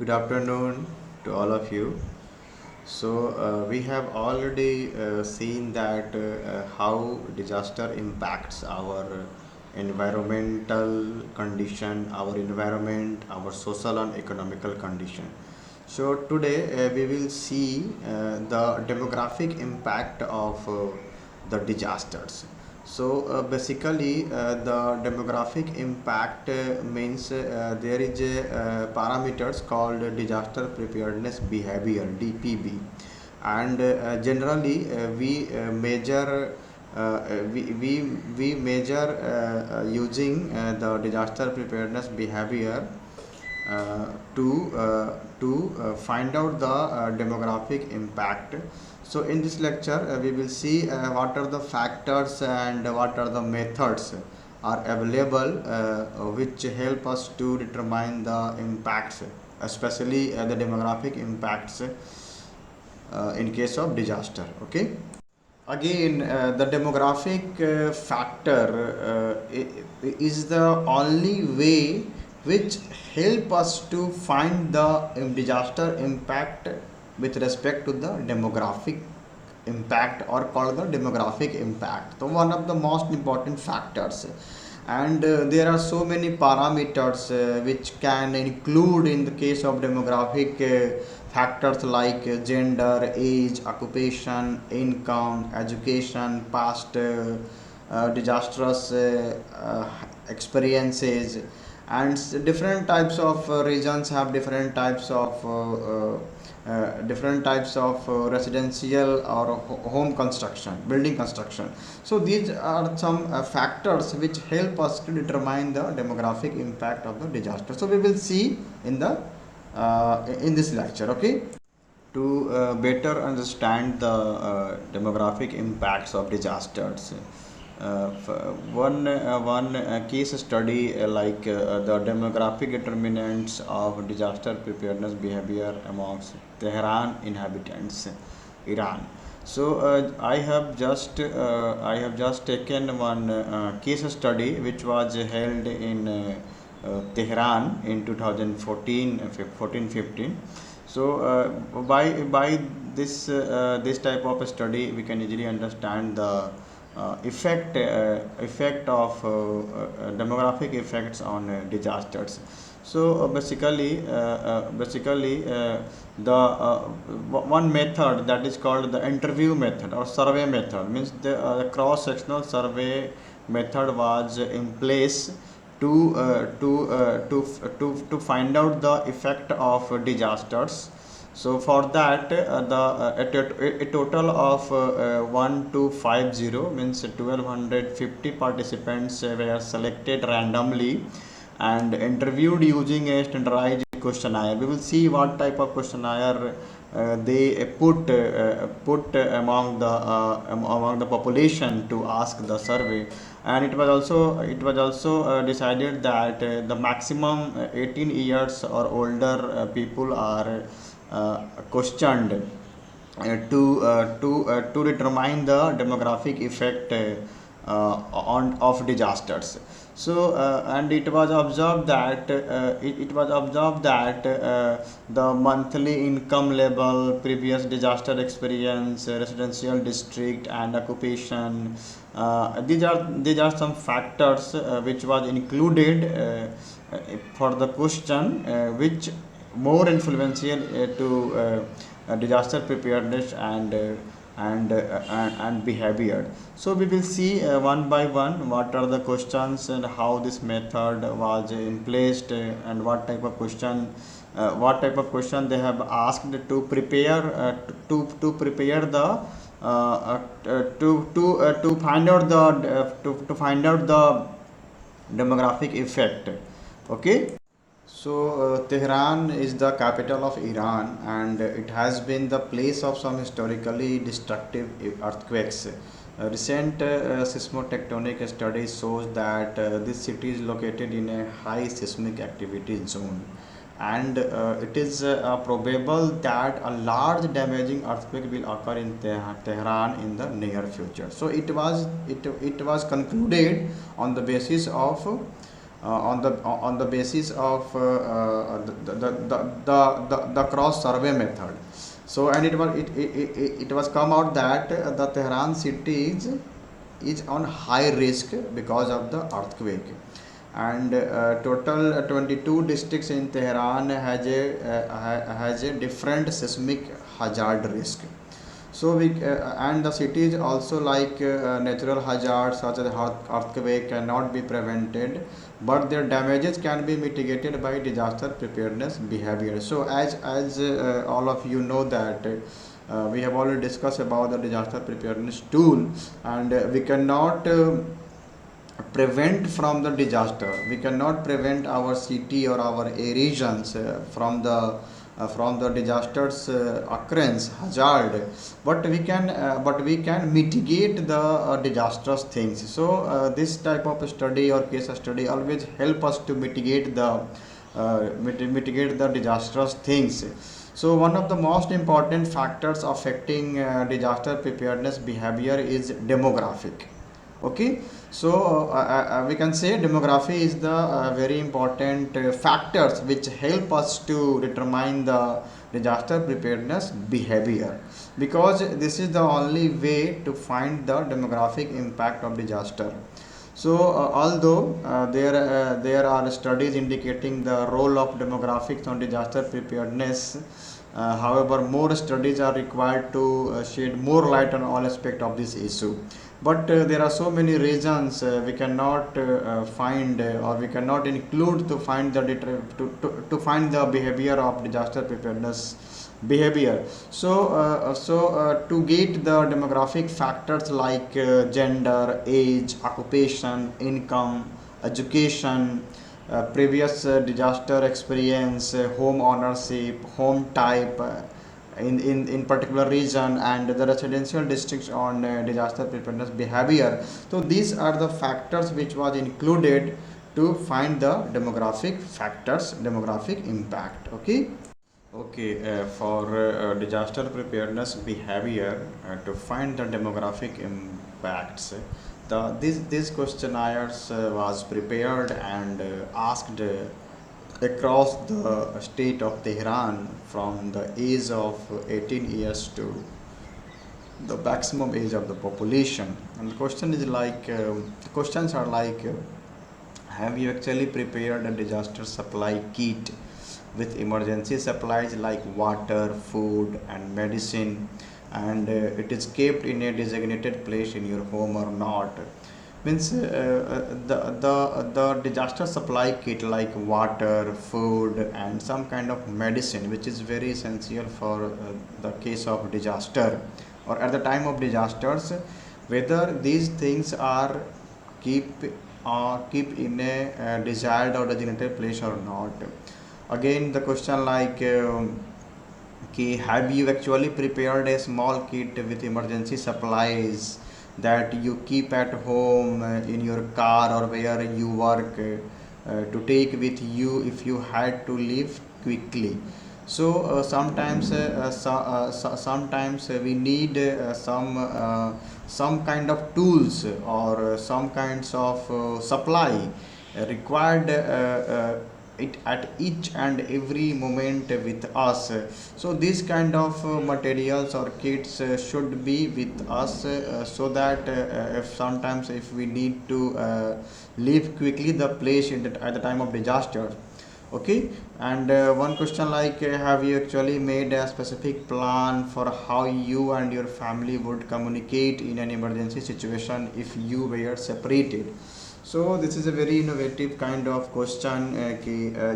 good afternoon to all of you. We have already seen that how disaster impacts our environmental condition, our environment, our social and economical condition. So, today we will see the demographic impact of the disasters. The demographic impact means there is a parameters called disaster preparedness behavior (DPB), and generally we measure using the disaster preparedness behavior to find out the demographic impact. So in this lecture we will see what are the factors and what are the methods are available which help us to determine the impacts, especially the demographic impacts in case of disaster. Okay. Again, the demographic factor is the only way which help us to find the disaster impact with respect to the demographic impact, or called the demographic impact. So one of the most important factors, and there are so many parameters which can include in the case of demographic factors like gender, age, occupation, income, education, past disastrous experiences, and different types of regions have different types of residential or home construction, building construction. So these are some factors which help us to determine the demographic impact of the disaster. So we will see in this lecture. Okay. To better understand the demographic impacts of disasters, one case study the demographic determinants of disaster preparedness behavior amongst Tehran inhabitants, Iran. So I have just taken one case study which was held in Tehran in 2014 14-15. So by this type of study we can easily understand the effect of demographic effects on disasters. So the one method that is called the interview method or survey method, means the cross sectional survey method was in place to find out the effect of disasters. So for that a total of 1250, means 1250 participants were selected randomly and interviewed using a standardized questionnaire. We will see what type of questionnaire they put among the population to ask the survey. And it was also decided that the maximum 18 years or older people are questioned to determine the demographic effect on of disasters. So and it was observed that the monthly income level, previous disaster experience, residential district, and occupation. These are some factors which was included for the question, which more influential to disaster preparedness and behavior. So we will see one by one what are the questions and how this method was in placed, and what type of question they have asked to prepare to prepare the to find out to find out the demographic effect. Okay. So, Tehran is the capital of Iran, and it has been the place of some historically destructive earthquakes. Recent seismotectonic study shows that this city is located in a high seismic activity zone, and it is probable that a large damaging earthquake will occur in Tehran in the near future. So, it was concluded on the basis of on the basis of the cross survey method. So and it was come out that the Tehran city is on high risk because of the earthquake, and total 22 districts in Tehran has a different seismic hazard risk. So we and the cities also, like natural hazards such as earthquake cannot be prevented, but their damages can be mitigated by disaster preparedness behavior. So as all of you know that we have already discussed about the disaster preparedness tool, and we cannot prevent from the disaster. We cannot prevent our city or our regions from the disasters occurrence hazard, but we can mitigate the disastrous things. So this type of study or case study always help us to mitigate the disastrous things. So one of the most important factors affecting disaster preparedness behavior is demographic. Okay, so we can say demography is the very important factors which help us to determine the disaster preparedness behavior, because this is the only way to find the demographic impact of disaster. So although there are studies indicating the role of demographics on disaster preparedness, however, more studies are required to shed more light on all aspects of this issue. But there are so many reasons we cannot find or we cannot include to find the to find the behavior of disaster preparedness behavior. So to get the demographic factors like gender, age, occupation, income, education, previous disaster experience, home ownership, home type, in particular region, and the residential districts on disaster preparedness behavior. So these are the factors which was included to find the demographic factors, demographic impact. Okay. Okay, for disaster preparedness behavior, to find the demographic impacts, this questionnaires was prepared and asked across the state of Tehran from the age of 18 years to the maximum age of the population. And the question is like, the questions are like, have you actually prepared a disaster supply kit with emergency supplies like water, food, and medicine, and it is kept in a designated place in your home or not? Means the disaster supply kit like water, food, and some kind of medicine, which is very essential for the case of disaster or at the time of disasters, whether these things are keep keep in a desired or designated place or not. Again, the question like, have you actually prepared a small kit with emergency supplies that you keep at home, in your car or where you work, to take with you if you had to leave quickly? So sometimes we need some kind of tools or some kinds of supply required it at each and every moment with us. So these kind of materials or kits should be with us, so that if sometimes if we need to leave quickly the place at the time of disaster. Okay. And one question like, have you actually made a specific plan for how you and your family would communicate in an emergency situation if you were separated? So this is a very innovative kind of question.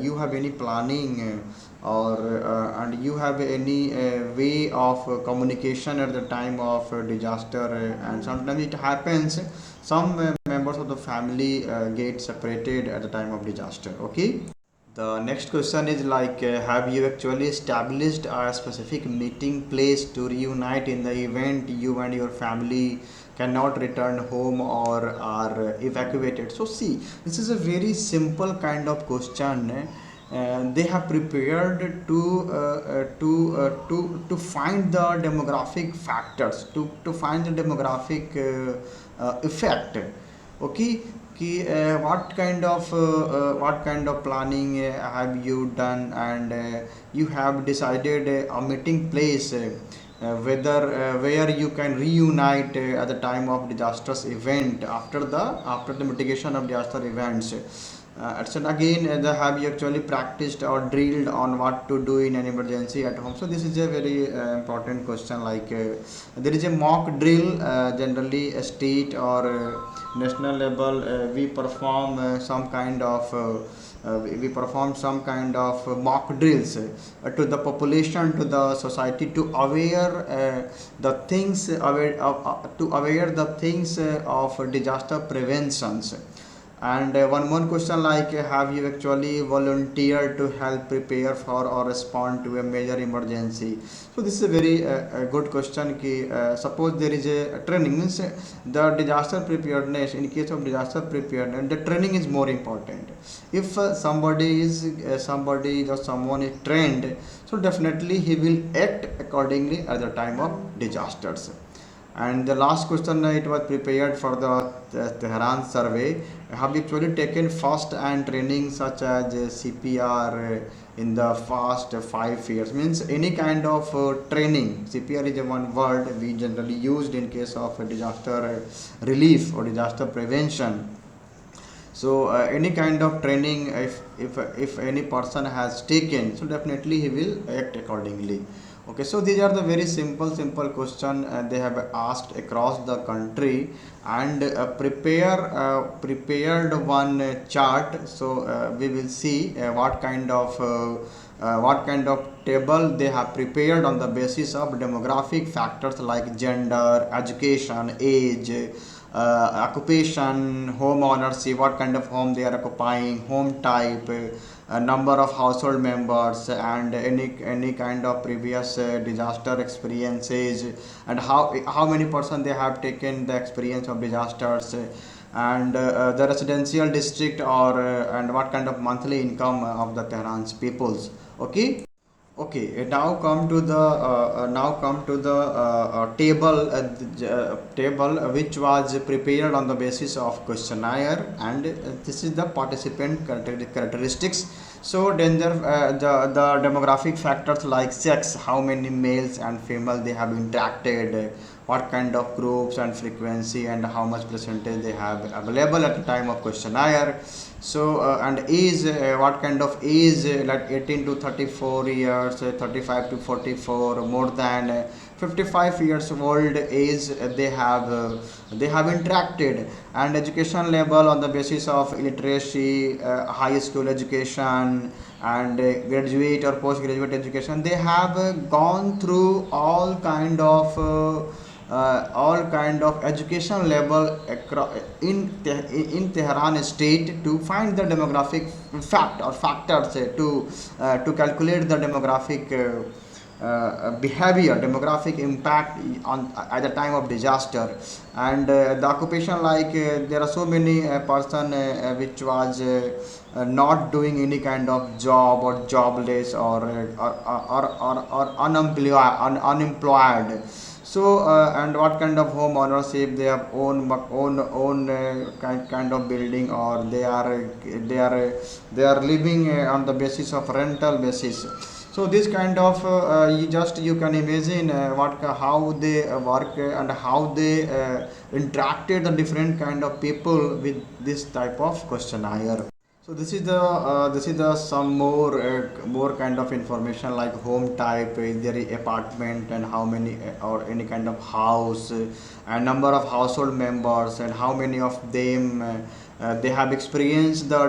You have any planning or and you have any way of communication at the time of disaster, and sometimes it happens some members of the family get separated at the time of disaster. Okay. The next question is like, have you actually established a specific meeting place to reunite in the event you and your family cannot return home or are evacuated? So see, this is a very simple kind of question. They have prepared to find the demographic factors, to find the demographic effect. Okay. कि what kind of planning have you done, and you have decided a meeting place whether where you can reunite at the time of disastrous event after the mitigation of disaster events. And again, have you actually practiced or drilled on what to do in an emergency at home? So this is a very important question. Like there is a mock drill, generally a state or national level. We perform some kind of we perform some kind of mock drills to the population, to the society, to aware the things to aware the things of disaster preventions. And one more question, like have you actually volunteered to help prepare for or respond to a major emergency? So this is a very good question. Ki, suppose there is a training, means the disaster preparedness, in case of disaster preparedness, the training is more important. If somebody or someone is trained, so definitely he will act accordingly at the time of disasters. And the last question, it was prepared for the Tehran survey. Have you actually taken first and training such as CPR in the past 5 years? Means any kind of training. CPR is a one word we generally used in case of disaster relief or disaster prevention. So any kind of training, if any person has taken, so definitely he will act accordingly. Okay, so these are the very simple question they have asked across the country. And prepared one chart. So we will see what kind of table they have prepared on the basis of demographic factors like gender, education, age, occupation, home ownership, what kind of home they are occupying, home type, number of household members, and any kind of previous disaster experiences, and how many person they have taken the experience of disasters, and the residential district, or and what kind of monthly income of the Tehran's peoples. Okay. Okay, now come to the table which was prepared on the basis of questionnaire, and this is the participant characteristics. So then the demographic factors like sex, how many males and female they have interacted, what kind of groups and frequency, and how much percentage they have available at the time of questionnaire. So and age, what kind of age, like 18 to 34 years, 35 to 44, more than 55 years old age, they have interacted. And education level on the basis of illiteracy, high school education, and graduate or postgraduate education, they have gone through all kind of education level in Tehran state to find the demographic fact or factors to calculate the demographic behavior, demographic impact on at the time of disaster. And the occupation, like there are so many person which was not doing any kind of job, or jobless, or unemployed. So and what kind of home ownership, they have own kind of building, or they are living on the basis of rental basis. So this kind of you can imagine what how they work and how they interacted the different kind of people with this type of questionnaire. So this is the some more kind of information, like home type, is there a apartment, and how many or any kind of house, and number of household members, and how many of them they have experienced the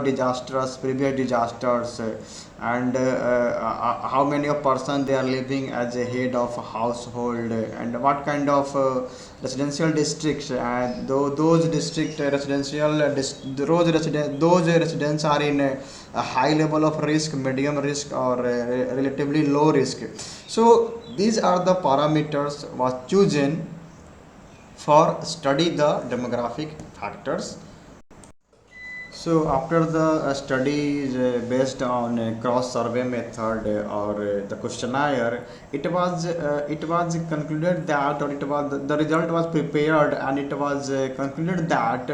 previous disasters, and how many of person they are living as a head of a household, and what kind of residential districts, and those district those residents are in a high level of risk, medium risk, or relatively low risk. So these are the parameters was chosen for study the demographic factors. So after the studies based on cross survey method, or the questionnaire, it was concluded that, or it was the result was prepared, and it was concluded that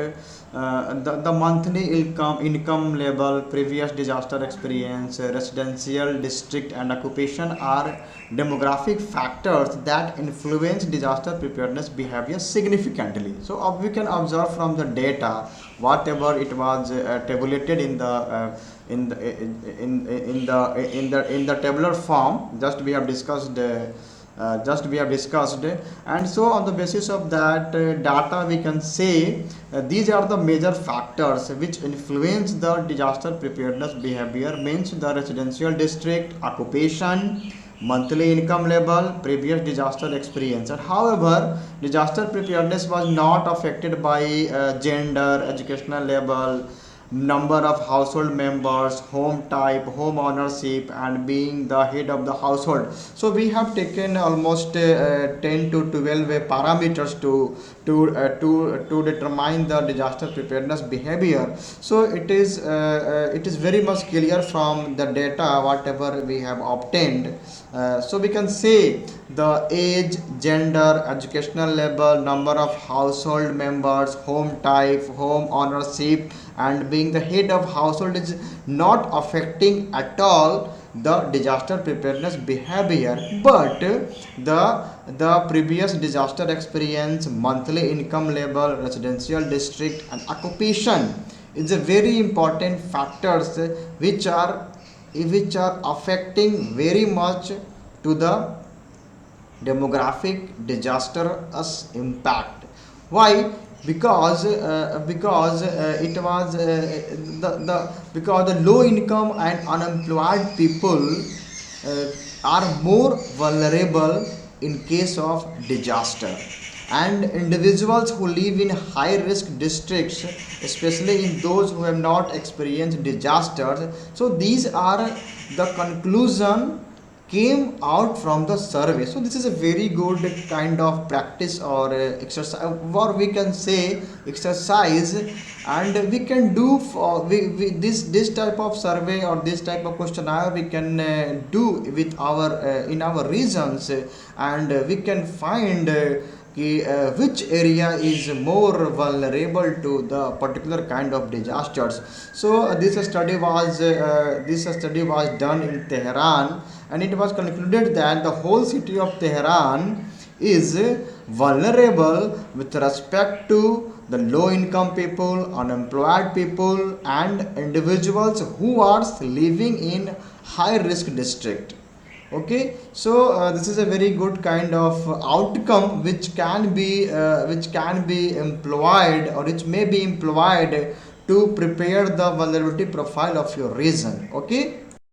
the monthly income level, previous disaster experience, residential district and occupation are demographic factors that influence disaster preparedness behavior significantly. So we can observe from the data whatever it was tabulated in the tabular form. Just we have discussed, and so on the basis of that data we can say these are the major factors which influence the disaster preparedness behavior, means the residential district, occupation, monthly income level, previous disaster experience. And however, disaster preparedness was not affected by gender, educational level, number of household members, home type, home ownership, and being the head of the household. So we have taken almost 10 to 12 parameters to determine the disaster preparedness behavior. So it is very much clear from the data whatever we have obtained. So we can say the age, gender, educational level, number of household members, home type, home ownership, and being the head of household is not affecting at all the disaster preparedness behavior, but the previous disaster experience, monthly income level, residential district, and occupation is a very important factors which are affecting very much to the demographic disastrous impact. Why? Because it was the because the low income and unemployed people are more vulnerable in case of disaster, and individuals who live in high risk districts, especially in those who have not experienced disasters. So these are the conclusion came out from the survey. So this is a very good kind of practice or exercise, or we can say exercise, and we can do for this type of survey or this type of questionnaire we can do with our in our regions, and we can find which area is more vulnerable to the particular kind of disasters. So this study was done in Tehran, and it was concluded that the whole city of Tehran is vulnerable with respect to the low income people, unemployed people, and individuals who are living in high risk district. Okay, so this is a very good kind of outcome which can be employed, or which may be employed to prepare the vulnerability profile of your region. Okay.